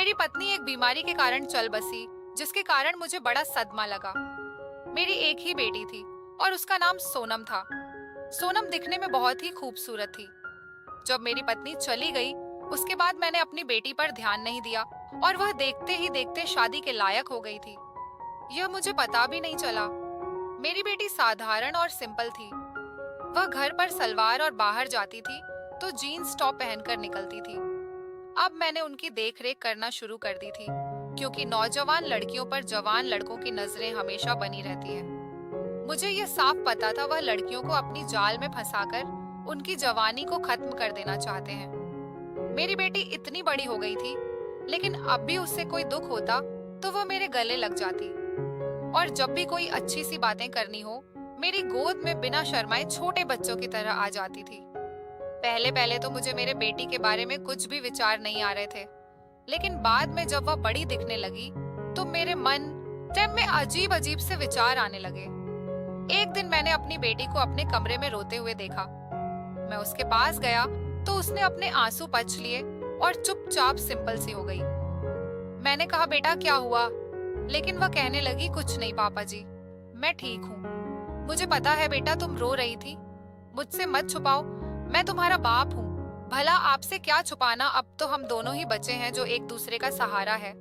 मेरी पत्नी एक बीमारी के कारण चल बसी, जिसके कारण मुझे बड़ा सदमा लगा। मेरी एक ही बेटी थी और उसका नाम सोनम था। सोनम दिखने में बहुत ही खूबसूरत थी। जब मेरी पत्नी चली गई, उसके बाद मैंने अपनी बेटी पर ध्यान नहीं दिया और वह देखते ही देखते शादी के लायक हो गई थी। यह मुझे पता भी नहीं चला। मेरी बेटी साधारण और सिंपल थी। वह घर पर सलवार और बाहर जाती थी तो जीन्स टॉप पहनकर निकलती थी। अब मैंने उनकी देखरेख करना शुरू कर दी थी, क्योंकि नौजवान लड़कियों पर जवान लड़कों की नजरें हमेशा बनी रहती है। मुझे ये साफ पता था वह लड़कियों को अपनी जाल में फंसाकर उनकी जवानी को खत्म कर देना चाहते हैं। मेरी बेटी इतनी बड़ी हो गई थी, लेकिन अब भी उससे कोई दुख होता तो वह मेरे गले लग जाती। और जब भी कोई अच्छी सी बातें करनी हो, मेरी गोद में बिना शर्माए छोटे बच्चों की तरह आ जाती थी। पहले पहले तो मुझे मेरे बेटी के बारे में कुछ भी विचार नहीं आ रहे थे, लेकिन बाद में जब वह बड़ी दिखने लगी तो मेरे मन में अजीब अजीब से विचार आने लगे। एक दिन मैंने अपनी बेटी को अपने कमरे में रोते हुए देखा। मैं उसके पास गया तो उसने अपने आंसू पोंछ लिए और चुपचाप सिंपल सी हो गई। मैंने कहा, बेटा क्या हुआ? लेकिन वह कहने लगी, कुछ नहीं पापा जी, मैं ठीक हूँ। मुझे पता है बेटा तुम रो रही थी, मुझसे मत छुपाओ, मैं तुम्हारा बाप हूँ। भला आपसे क्या छुपाना, अब तो हम दोनों ही बच्चे हैं जो एक दूसरे का सहारा है।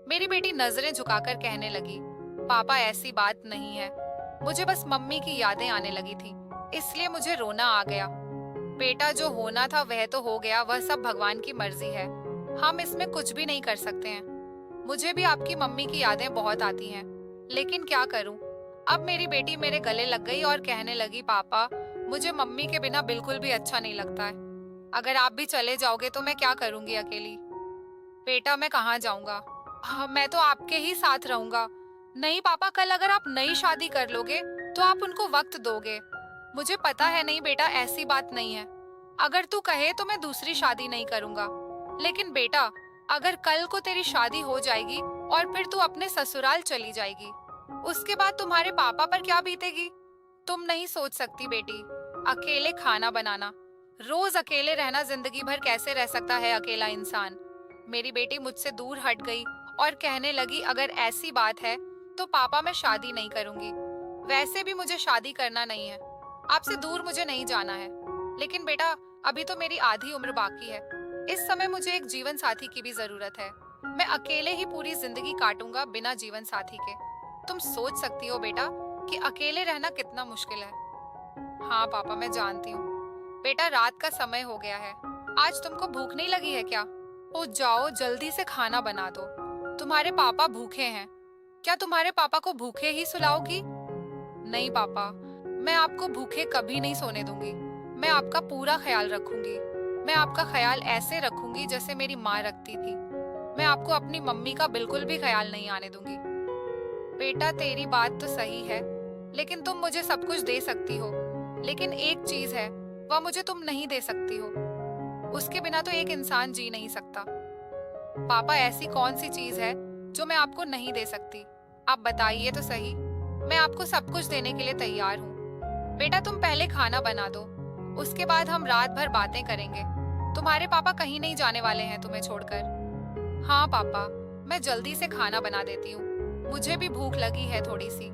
मेरी बेटी नजरें झुकाकर कहने लगी, पापा ऐसी बात नहीं है, मुझे बस मम्मी की यादें आने लगी थी, इसलिए मुझे रोना आ गया। बेटा जो होना था वह तो हो गया, वह सब भगवान की मर्जी है, हम इसमें कुछ भी नहीं कर सकते हैं। मुझे भी आपकी मम्मी की यादें बहुत आती हैं, लेकिन क्या करूं? अब मेरी बेटी मेरे गले लग गई और कहने लगी, पापा मुझे मम्मी के बिना बिल्कुल भी अच्छा नहीं लगता है। अगर आप भी चले जाओगे तो मैं क्या करूंगी अकेली? बेटा मैं कहाँ जाऊंगा? हाँ, मैं तो आपके ही साथ रहूंगा। नहीं पापा, कल अगर आप नई शादी कर लोगे तो आप उनको वक्त दोगे। मुझे पता है, नहीं बेटा ऐसी बात नहीं है। अगर तू कहे तो मैं दूसरी शादी नहीं करूंगा। लेकिन बेटा, अगर कल को तेरी शादी हो जाएगी और फिर तू अपने ससुराल चली जाएगी, उसके बाद तुम्हारे पापा पर क्या बीतेगी? तुम नहीं सोच सकती बेटी, अकेले खाना बनाना, रोज अकेले रहना, जिंदगी भर कैसे रह सकता है अकेला इंसान? मेरी बेटी मुझसे दूर हट गई और कहने लगी, अगर ऐसी बात है तो पापा मैं शादी नहीं करूंगी। वैसे भी मुझे शादी करना नहीं है, आपसे दूर मुझे नहीं जाना है। लेकिन बेटा, अभी तो मेरी आधी उम्र बाकी है, इस समय मुझे एक जीवन साथी की भी जरूरत है। मैं अकेले ही पूरी जिंदगी काटूंगा बिना जीवन साथी के। तुम सोच सकती हो बेटा कि अकेले रहना कितना मुश्किल है। हाँ पापा मैं जानती हूँ। बेटा रात का समय हो गया है, आज तुमको भूख नहीं लगी है क्या? ओ जाओ जल्दी से खाना बना दो, तुम्हारे पापा भूखे हैं। क्या तुम्हारे पापा को भूखे ही सुलाओगी? नहीं पापा, मैं आपको भूखे कभी नहीं सोने दूंगी। मैं आपका पूरा ख्याल रखूंगी। मैं आपका ख्याल ऐसे रखूंगी जैसे मेरी माँ रखती थी। मैं आपको अपनी मम्मी का बिल्कुल भी ख्याल नहीं आने दूंगी। बेटा तेरी बात तो सही है, लेकिन तुम मुझे सब कुछ दे सकती हो, लेकिन एक चीज है, वह मुझे तुम नहीं दे सकती हो। उसके बिना तो एक इंसान जी नहीं सकता। पापा ऐसी कौन सी चीज है जो मैं आपको नहीं दे सकती? आप बताइए तो सही, मैं आपको सब कुछ देने के लिए तैयार हूँ। बेटा तुम पहले खाना बना दो, उसके बाद हम रात भर बातें करेंगे। तुम्हारे पापा कहीं नहीं जाने वाले हैं तुम्हें छोड़कर। हाँ पापा, मैं जल्दी से खाना बना देती हूँ, मुझे भी भूख लगी है थोड़ी सी।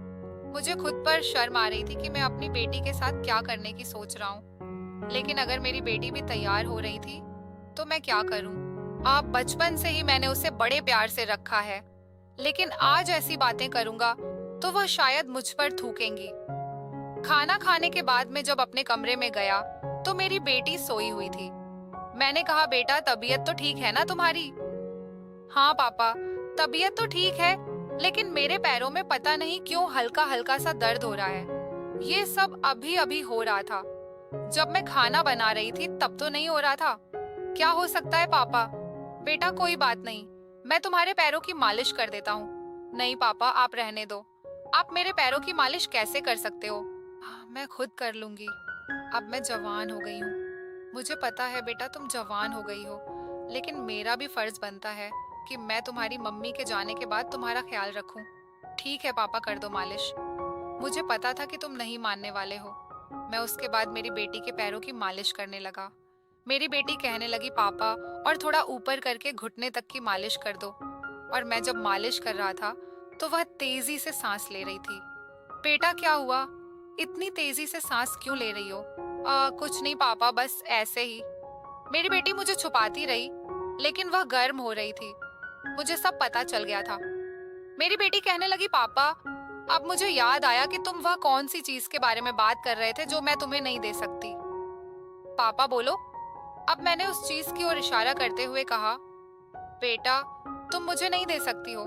मुझे खुद पर शर्म आ रही थी कि मैं अपनी बेटी के साथ क्या करने की सोच रहा हूँ, लेकिन अगर मेरी बेटी भी तैयार हो रही थी तो मैं क्या करूँ? आप बचपन से ही मैंने उसे बड़े प्यार से रखा है, लेकिन आज ऐसी बातें करूंगा तो वह शायद मुझ पर थूकेंगी। खाना खाने के बाद मैं जब अपने कमरे में गया तो मेरी बेटी सोई हुई थी। मैंने कहा, बेटा तबीयत तो ठीक है ना तुम्हारी? हाँ पापा, तबीयत तो ठीक है, लेकिन मेरे पैरों में पता नहीं क्यों हल्का हल्का सा दर्द हो रहा है। ये सब अभी अभी हो रहा था, जब मैं खाना बना रही थी तब तो नहीं हो रहा था। क्या हो सकता है पापा? बेटा कोई बात नहीं, मैं तुम्हारे पैरों की मालिश कर देता हूँ। नहीं पापा आप रहने दो, आप मेरे पैरों की मालिश कैसे कर सकते हो? मैं खुद कर लूंगी, अब मैं जवान हो गई हूँ। मुझे पता है बेटा तुम जवान हो गई हो, लेकिन मेरा भी फर्ज बनता है कि मैं तुम्हारी मम्मी के जाने के बाद तुम्हारा ख्याल रखूं। ठीक है पापा कर दो मालिश। मुझे पता था कि तुम नहीं मानने वाले हो। मैं उसके बाद मेरी बेटी के पैरों की मालिश करने लगा। मेरी बेटी कहने लगी पापा, और थोड़ा ऊपर करके घुटने तक की मालिश कर दो। और मैं जब मालिश कर रहा था तो वह तेजी से सांस ले रही थी। बेटा क्या हुआ? इतनी तेजी से सांस क्यों ले रही हो? कुछ नहीं पापा, बस ऐसे ही। मेरी बेटी मुझे छुपाती रही, लेकिन वह गर्म हो रही थी। मुझे सब पता चल गया था। मेरी बेटी कहने लगी पापा, अब मुझे याद आया कि तुम वह कौन सी चीज के बारे में बात कर रहे थे जो मैं तुम्हें नहीं दे सकती। पापा बोलो। अब मैंने उस चीज की ओर इशारा करते हुए कहा, बेटा तुम मुझे नहीं दे सकती हो।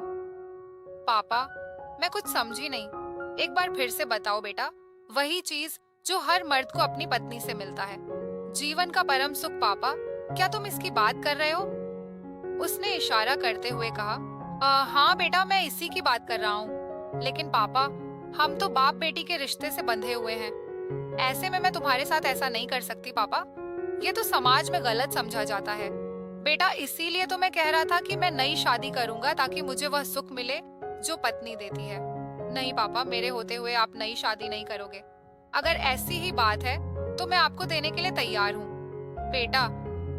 पापा, मैं कुछ समझी नहीं, एक बार फिर से बताओ बेटा। वही चीज जो हर मर्द को अपनी पत्नी से मिलता है, जीवन का परम सुख। पापा, क्या तुम इसकी बात कर रहे हो? उसने इशारा करते हुए कहा, हाँ बेटा, मैं इसी की बात कर रहा हूँ। लेकिन पापा, हम तो बाप बेटी के रिश्ते से बंधे हुए हैं। ऐसे में मैं तुम्हारे साथ ऐसा नहीं कर सकती पापा। ये तो समाज में गलत समझा जाता है। बेटा, इसीलिए तो मैं कह रहा था कि मैं नई शादी करूंगा ताकि मुझे वह सुख मिले जो पत्नी देती है। नहीं पापा, मेरे होते हुए आप नई शादी नहीं करोगे। अगर ऐसी ही बात है तो मैं आपको देने के लिए तैयार हूँ। बेटा,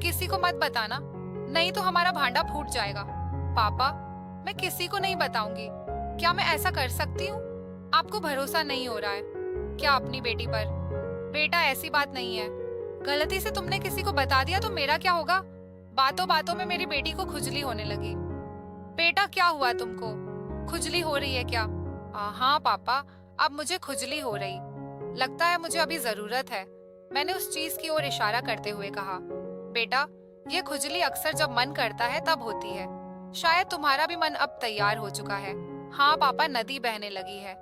किसी को मत बताना, नहीं तो हमारा भांडा फूट जाएगा। पापा, मैं किसी को नहीं बताऊंगी। क्या मैं ऐसा कर सकती हूँ? आपको भरोसा नहीं हो रहा है क्या अपनी बेटी पर? बेटा, ऐसी बात नहीं है। गलती से तुमने किसी को बता दिया तो मेरा क्या होगा? बातों बातों में मेरी बेटी को खुजली होने लगी। बेटा, क्या हुआ तुमको? खुजली हो रही है क्या? हाँ पापा, अब मुझे खुजली हो रही। लगता है मुझे अभी जरूरत है। मैंने उस चीज की ओर इशारा करते हुए कहा, बेटा, ये खुजली अक्सर जब मन करता है तब होती है। शायद तुम्हारा भी मन अब तैयार हो चुका है। हाँ पापा, नदी बहने लगी है।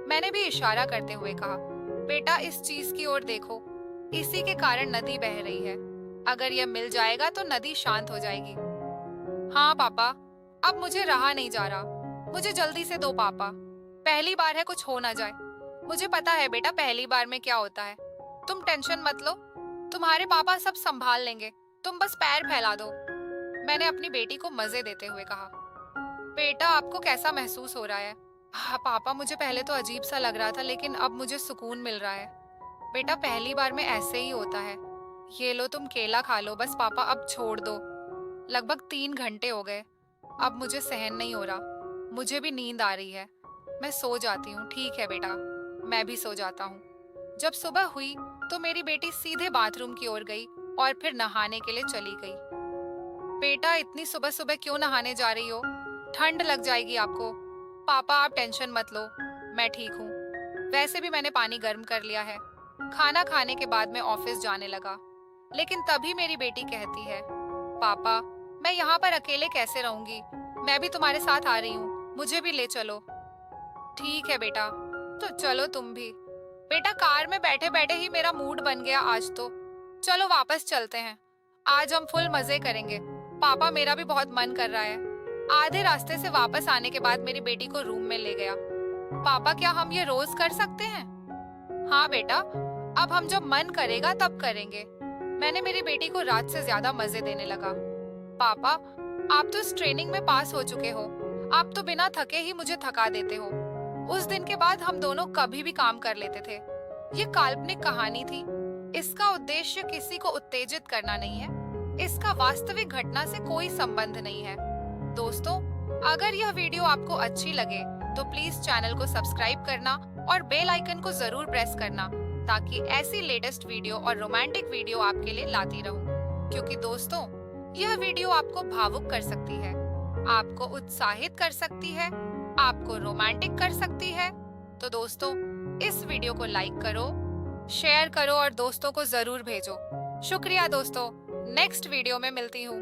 मैंने भी इशारा करते हुए कहा, बेटा इस चीज की ओर देखो, इसी के कारण नदी बह रही है। अगर यह मिल जाएगा तो नदी शांत हो जाएगी। हाँ पापा, अब मुझे रहा नहीं जा रहा। मुझे जल्दी से दो पापा। पहली बार है, कुछ हो ना जाए। मुझे पता है बेटा, पहली बार में क्या होता है। तुम टेंशन मत लो, तुम्हारे पापा सब संभाल लेंगे। तुम बस पैर फैला दो। मैंने अपनी बेटी को मजे देते हुए कहा। बेटा, आपको कैसा महसूस हो रहा है? हाँ पापा, मुझे पहले तो अजीब सा लग रहा था, लेकिन अब मुझे सुकून मिल रहा है। बेटा, पहली बार में ऐसे ही होता है। ये लो, तुम केला खा लो बस। पापा, अब छोड़ दो। लगभग 3 घंटे हो गए, अब मुझे सहन नहीं हो रहा। मुझे भी नींद आ रही है। मैं सो जाती हूँ। ठीक है बेटा, मैं भी सो जाता हूँ। जब सुबह हुई तो मेरी बेटी सीधे बाथरूम की ओर गई और फिर नहाने के लिए चली गई। बेटा, इतनी सुबह सुबह क्यों नहाने जा रही हो? ठंड लग जाएगी आपको। पापा, आप टेंशन मत लो, मैं ठीक हूँ। वैसे भी मैंने पानी गर्म कर लिया है। खाना खाने के बाद मैं ऑफिस जाने लगा, लेकिन तभी मेरी बेटी कहती है, पापा, मैं यहाँ पर अकेले कैसे रहूंगी? मैं भी तुम्हारे साथ आ रही हूँ, मुझे भी ले चलो। ठीक है बेटा, तो चलो तुम भी। बेटा, कार में बैठे बैठे ही मेरा मूड बन गया आज तो। चलो वापस चलते हैं, आज हम फुल मजे करेंगे। पापा, मेरा भी बहुत मन कर रहा है। आधे रास्ते से वापस आने के बाद मेरी बेटी को रूम में ले गया। पापा, क्या हम ये रोज कर सकते हैं? हाँ बेटा, अब हम जब मन करेगा तब करेंगे। मैंने मेरी बेटी को रात से ज्यादा मजे देने लगा। पापा, आप तो इस ट्रेनिंग में पास हो चुके हो। आप तो बिना थके ही मुझे थका देते हो। उस दिन के बाद हम दोनों कभी भी काम कर लेते थे। ये काल्पनिक कहानी थी। इसका उद्देश्य किसी को उत्तेजित करना नहीं है। इसका वास्तविक घटना से कोई संबंध नहीं है। दोस्तों, अगर यह वीडियो आपको अच्छी लगे तो प्लीज चैनल को सब्सक्राइब करना और बेल आइकन को जरूर प्रेस करना, ताकि ऐसी लेटेस्ट वीडियो और रोमांटिक वीडियो आपके लिए लाती रहूं। क्योंकि दोस्तों, यह वीडियो आपको भावुक कर सकती है, आपको उत्साहित कर सकती है, आपको रोमांटिक कर सकती है। तो दोस्तों, इस वीडियो को लाइक करो, शेयर करो और दोस्तों को जरूर भेजो। शुक्रिया दोस्तों, नेक्स्ट वीडियो में मिलती हूँ।